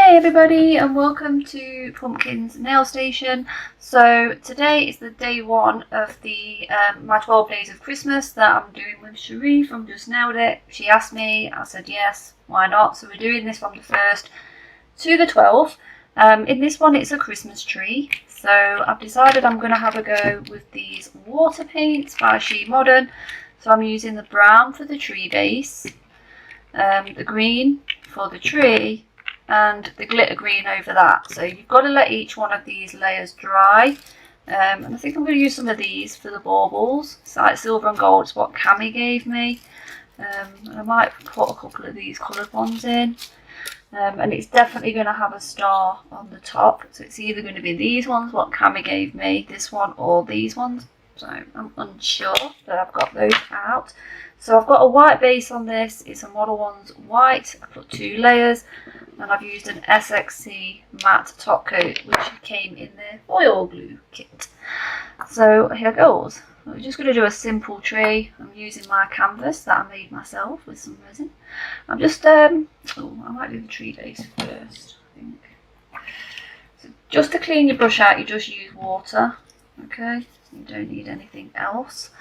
Hi everybody and welcome to Pumpkin's Nail Station. So today is the day one of the my 12 days of Christmas that I'm doing with Cherie from Just Nailed It. She asked me, I said yes, why not? So we're doing this from the 1st to the 12th. In this one it's a Christmas tree. So I've decided I'm going to have a go with these water paints by She Modern. So I'm using the brown for the tree base, the green for the tree, and the glitter green over that. So you've got to let each one of these layers dry. And I think I'm going to use some of these for the baubles. It's like silver and gold, it's what Cami gave me. I might put a couple of these coloured ones in. And it's definitely going to have a star on the top. So it's either going to be these ones, what Cami gave me, this one, or these ones. So I'm unsure, but I've got those out. So I've got a white base on this. It's a Model Ones white. I put 2 layers. And I've used an SXC matte top coat, which came in the foil glue kit. So here goes. We're just going to do a simple tree. I'm using my canvas that I made myself with some resin. I'm just, I might do the tree base first, I think. So just to clean your brush out, you just use water, okay? You don't need anything else.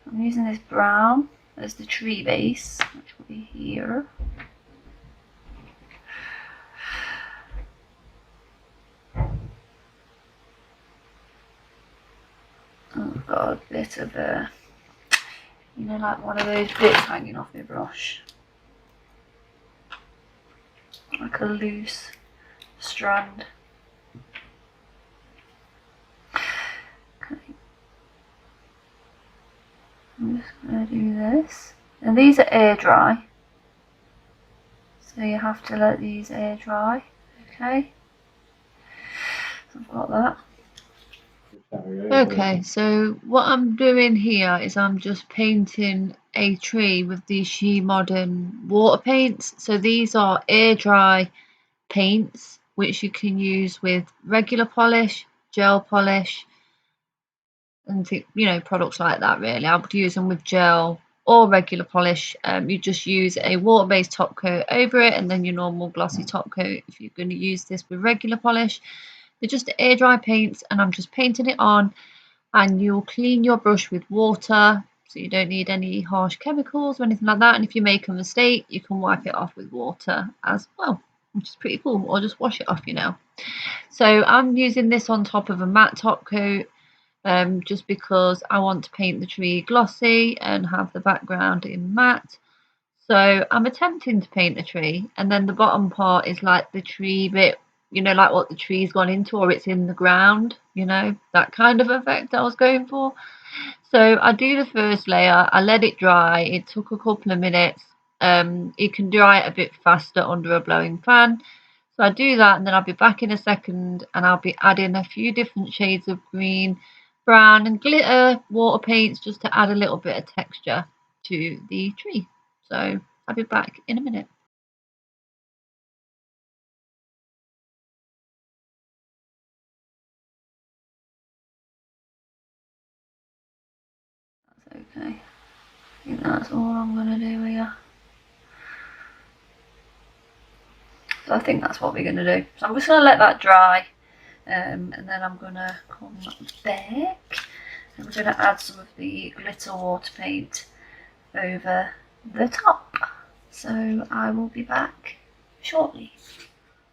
I'm using this brown as the tree base, which will be here. I've got a bit of a, like one of those bits hanging off my brush. Like a loose strand. Okay. I'm just going to do this. And these are air dry. So you have to let these air dry. Okay. So I've got that. Okay, so what I'm doing here is I'm just painting a tree with these She Modern water paints. So these are air dry paints which you can use with regular polish, gel polish, and products like that. Really, I would use them with gel or regular polish. You just use a water-based top coat over it, and then your normal glossy top coat if you're going to use this with regular polish. They're just air dry paints, and I'm just painting it on. And you'll clean your brush with water, so you don't need any harsh chemicals or anything like that. And if you make a mistake, you can wipe it off with water as well, which is pretty cool, or just wash it off, So I'm using this on top of a matte top coat, just because I want to paint the tree glossy and have the background in matte. So I'm attempting to paint a tree, and then the bottom part is like the tree bit, like what the tree's gone into, or it's in the ground, that kind of effect I was going for. So I do the first layer, I let it dry. It took a couple of minutes. You can dry it a bit faster under a blowing fan. So I do that, and then I'll be back in a second, and I'll be adding a few different shades of green, brown, and glitter water paints just to add a little bit of texture to the tree. So I'll be back in a minute. That's okay. I think that's all I'm going to do here. So I think that's what we're going to do. So I'm just going to let that dry, and then I'm going to come back. I'm going to add some of the glitter water paint over the top. So I will be back shortly.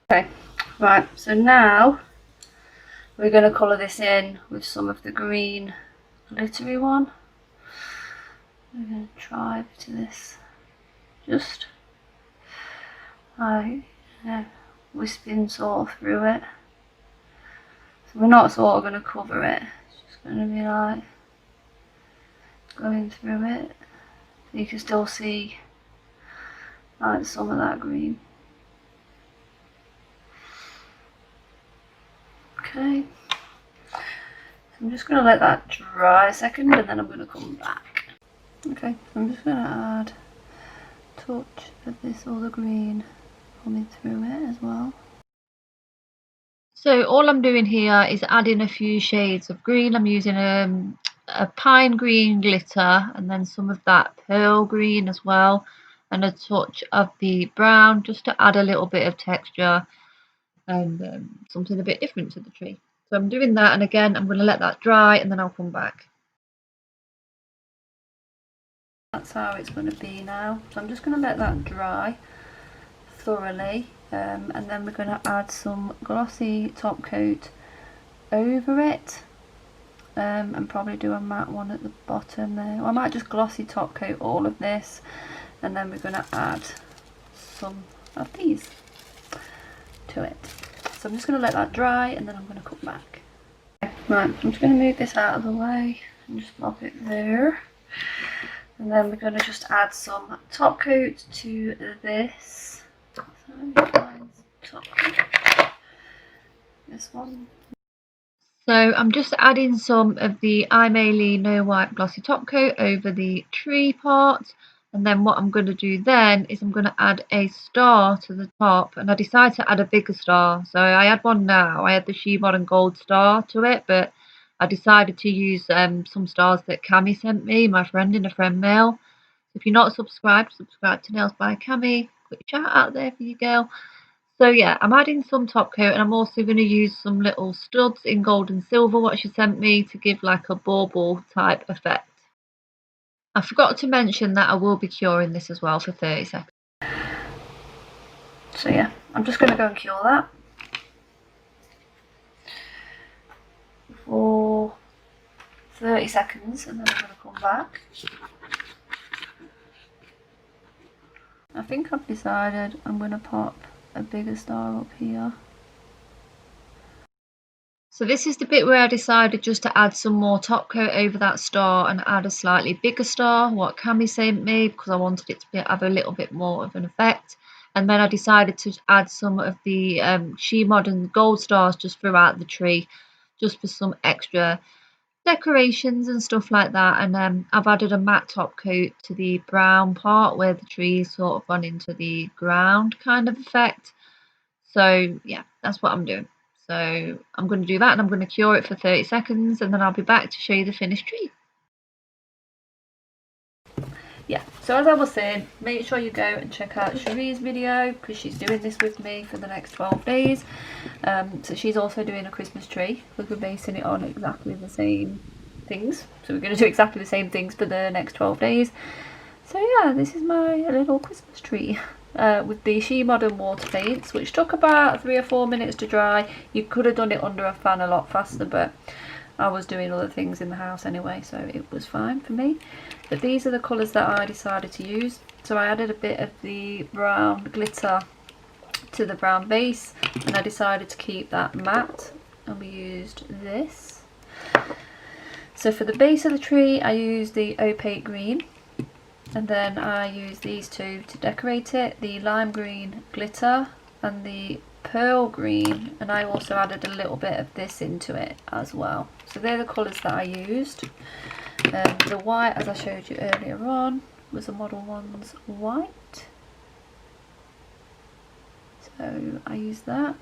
Okay, right, so now we're going to colour this in with some of the green glittery one. We're going to try a bit of this, just like wisping sort of through it. So we're not sort of going to cover it, it's just going to be like going through it. So you can still see like some of that green. Okay, so I'm just going to let that dry a second, and then I'm going to come back. Okay, so I'm just going to add a touch of this other green coming through it as well. So all I'm doing here is adding a few shades of green. I'm using a pine green glitter, and then some of that pearl green as well, and a touch of the brown just to add a little bit of texture. and something a bit different to the tree. So I'm doing that, and again I'm going to let that dry and then I'll come back. That's how it's going to be now. So I'm just going to let that dry thoroughly, and then we're going to add some glossy top coat over it, and probably do a matte one at the bottom there. Or I might just glossy top coat all of this, and then we're going to add some of these to it. So I'm just going to let that dry and then I'm going to come back. Right, I'm just going to move this out of the way and just pop it there. And then we're going to just add some top coat to this. So, top coat. This one. So I'm just adding some of the Imaylee No Wipe Glossy Top Coat over the tree part, and then what I'm going to do then is I'm going to add a star to the top, and I decided to add a bigger star. So I had one now, I had the She Modern Gold star to it, but I decided to use some stars that Cami sent me, my friend in a friend mail. So if you're not subscribed, subscribe to Nails by Cami. Quick shout out there for you, girl. So yeah, I'm adding some top coat, and I'm also going to use some little studs in gold and silver what she sent me to give like a bauble type effect. I forgot to mention that I will be curing this as well for 30 seconds. So yeah, I'm just going to go and cure that for 30 seconds and then I'm going to come back. I think I've decided I'm going to pop a bigger star up here. So this is the bit where I decided just to add some more top coat over that star and add a slightly bigger star, what Cami sent me, because I wanted it to have a little bit more of an effect. And then I decided to add some of the She Modern gold stars just throughout the tree, just for some extra decorations and stuff like that. And I've added a matte top coat to the brown part where the trees sort of run into the ground kind of effect. So yeah, that's what I'm doing. So I'm going to do that, and I'm going to cure it for 30 seconds, and then I'll be back to show you the finished tree. Yeah, so as I was saying, make sure you go and check out Cherie's video, because she's doing this with me for the next 12 days. So she's also doing a Christmas tree, because we're basing it on exactly the same things. So we're going to do exactly the same things for the next 12 days. So yeah, this is my little Christmas tree. With the She Modern water paints, which took about 3 or 4 minutes to dry. You could have done it under a fan a lot faster, but I was doing other things in the house anyway, so it was fine for me. But these are the colours that I decided to use. So I added a bit of the brown glitter to the brown base, and I decided to keep that matte, and we used this. So for the base of the tree I used the opaque green, and then I use these two to decorate it, the lime green glitter and the pearl green, and I also added a little bit of this into it as well. So they're the colours that I used. The white, as I showed you earlier on, was the Model One's white. So I used that.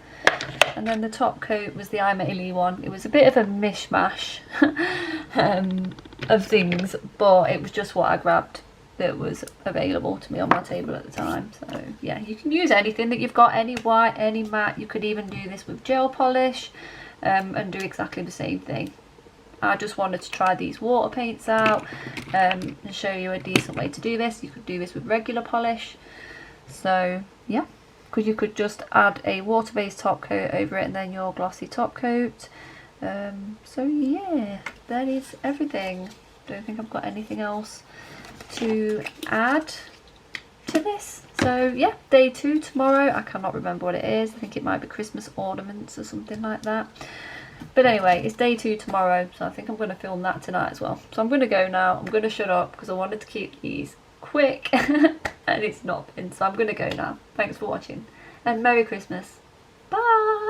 And then the top coat was the Imaylee one. It was a bit of a mishmash of things, but it was just what I grabbed that was available to me on my table at the time. So yeah, you can use anything that you've got, any white, any matte. You could even do this with gel polish and do exactly the same thing. I just wanted to try these water paints out and show you a decent way to do this. You could do this with regular polish. So yeah, because you could just add a water-based top coat over it and then your glossy top coat. So yeah, that is everything. Don't think I've got anything else to add to this. So yeah, day 2 tomorrow. I cannot remember what it is. I think it might be Christmas ornaments or something like that. But anyway, it's day 2 tomorrow, so I think I'm going to film that tonight as well. So I'm going to go now. I'm going to shut up because I wanted to keep these quick and it's not been. So I'm going to go now. Thanks for watching and Merry Christmas. Bye.